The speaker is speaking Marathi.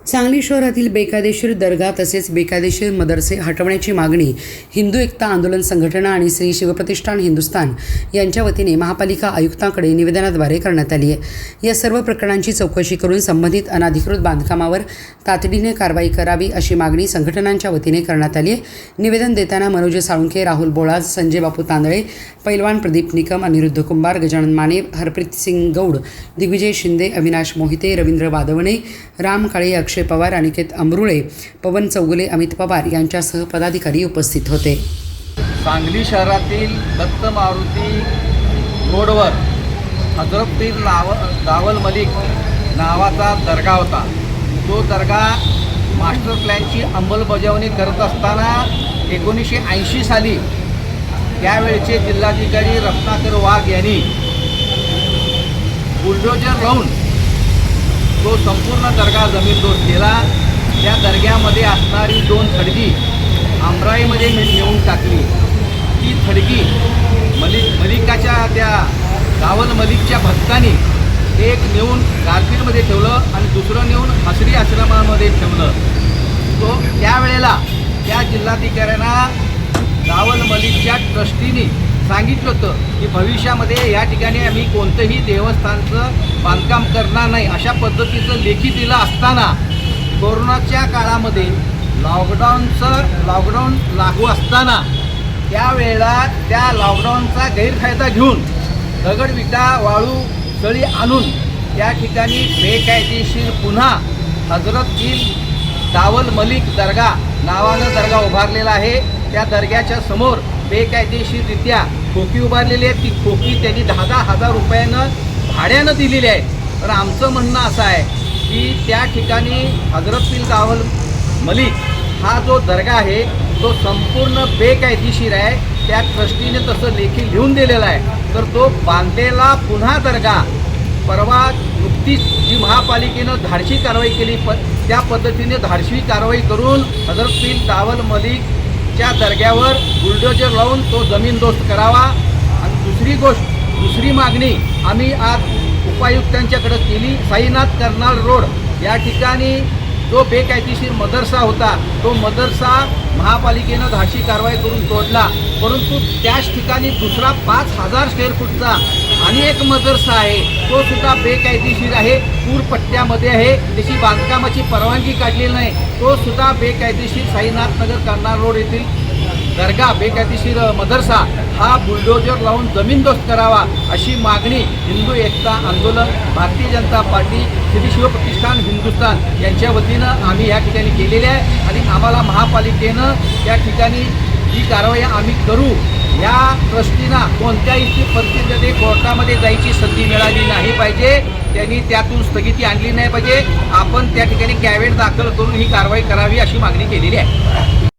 सांगली शहरातील बेकायदेशीर दर्गा तसेच बेकायदेशीर मदरसे हटवण्याची मागणी हिंदू एकता आंदोलन संघटना आणि श्री शिवप्रतिष्ठान हिंदुस्थान यांच्या वतीने महापालिका आयुक्तांकडे निवेदनाद्वारे करण्यात आली आहे। या सर्व प्रकरणांची चौकशी करून संबंधित अनधिकृत बांधकामावर तातडीने कारवाई करावी अशी मागणी संघटनांच्या वतीने करण्यात आली आहे। निवेदन देताना मनोज साळुंखे, राहुल बोळाज, संजय बापू तांदळे, पैलवान प्रदीप निकम, अनिरुद्ध कुंभार, गजानन माने, हरप्रीत सिंग गौड, दिग्विजय शिंदे, अविनाश मोहिते, रवींद्र वादवणे, राम काळे, अक्षय पवार, अनिकेत अमरुळे, पवन चौगुले, अमित पवार यांच्यासह पदाधिकारी उपस्थित होते। सांगली शहरातील दत्त मारुती रोडवर हजरत पीर दावल मलिक नावाचा दर्गा होता। तो दर्गा मास्टर प्लॅनची अंमलबजावणी करत असताना 1980 साली त्यावेळचे जिल्हाधिकारी रत्नाकर वाघ यांनी बुलडोजर लावून तो संपूर्ण दर्गा जमीनदोस्त केला। त्या दर्ग्यामध्ये असणारी 2 थडगी आमराईमध्ये नेऊन टाकली। ती थडगी मलिकाच्या त्या दावल मलिकच्या भक्तांनी एक नेऊन गारपीटमध्ये ठेवलं आणि दुसरं नेऊन हसरी आश्रमामध्ये ठेवलं। तो त्यावेळेला त्या जिल्हाधिकाऱ्यांना दावल मलिकच्या ट्रस्टीनी सांगितलं होतं की भविष्यामध्ये या ठिकाणी आम्ही कोणतंही देवस्थानचं बांधकाम करणार नाही अशा पद्धतीचं लेखी दिलं असताना कोरोनाच्या काळामध्ये लॉकडाऊन लागू असताना त्यावेळेला त्या लॉकडाऊनचा गैरफायदा घेऊन दगडविटा, वाळू, सळी आणून त्या ठिकाणी बेकायदेशीर पुन्हा हजरत पीर दावल मलिक दर्गा नावानं दर्गा उभारलेला आहे। त्या दर्ग्याच्या समोर बेकायदेशीररित्या खोकी उभारलेली आहे। ती खोकी त्यांनी 10,000 रुपयानं भाड्यानं दिलेली आहे। तर आमचं म्हणणं असं आहे की त्या ठिकाणी हजरत पीर दावल मलिक हा जो दर्गा आहे तो संपूर्ण बेकायदेशीर आहे। त्या ट्रस्टीने तसं लेखी लिहून दिलेलं आहे। तर तो बांधलेला पुन्हा दर्गा परवा नुकतीच जी महापालिकेनं धाडशी कारवाई केली त्या पद्धतीने धाडशी कारवाई करून हजरत पीर दावल मलिकच्या दर्ग्यावर बुलडोजर लावून तो जमीनदोस्त करावा। आणि दुसरी मागणी आम्ही आज उपायुक्तांच्याकडे केली। साईनाथ कर्नाल रोड या ठिकाणी जो बेकायदेशीर मदरसा होता तो मदरसा महापालिकेनं धाडशी कारवाई करून तोडला, परंतु त्याच ठिकाणी दुसरा 5,000 स्क्वेअर फूटचा आणि एक मदरसा आहे तो सुद्धा बेकायदेशीर आहे, पूरपट्ट्यामध्ये आहे, त्याची बांधकामाची परवानगी काढलेली नाही। तो सुद्धा बेकायदेशीर साईनाथ नगर कर्नाल रोड येथील दर्गा बेकायदेशीर मदरसा हा बुलडोजर लावून जमीनदोस्त करावा अशी मागणी हिंदू एकता आंदोलन, भारतीय जनता पार्टी, श्री शिवप्रतिष्ठान हिंदुस्थान यांच्या वतीनं आम्ही या ठिकाणी केलेली आहे। आणि आम्हाला महापालिकेनं त्या ठिकाणी जी कारवाई आम्ही करू, या ट्रस्टींना कोणत्याही परिस्थितीमध्ये कोर्टामध्ये जायची संधी मिळाली नाही पाहिजे, त्यांनी त्यातून स्थगिती आणली नाही पाहिजे। आपण त्या ठिकाणी कॅवेट दाखल करून ही कारवाई करावी अशी मागणी केलेली आहे।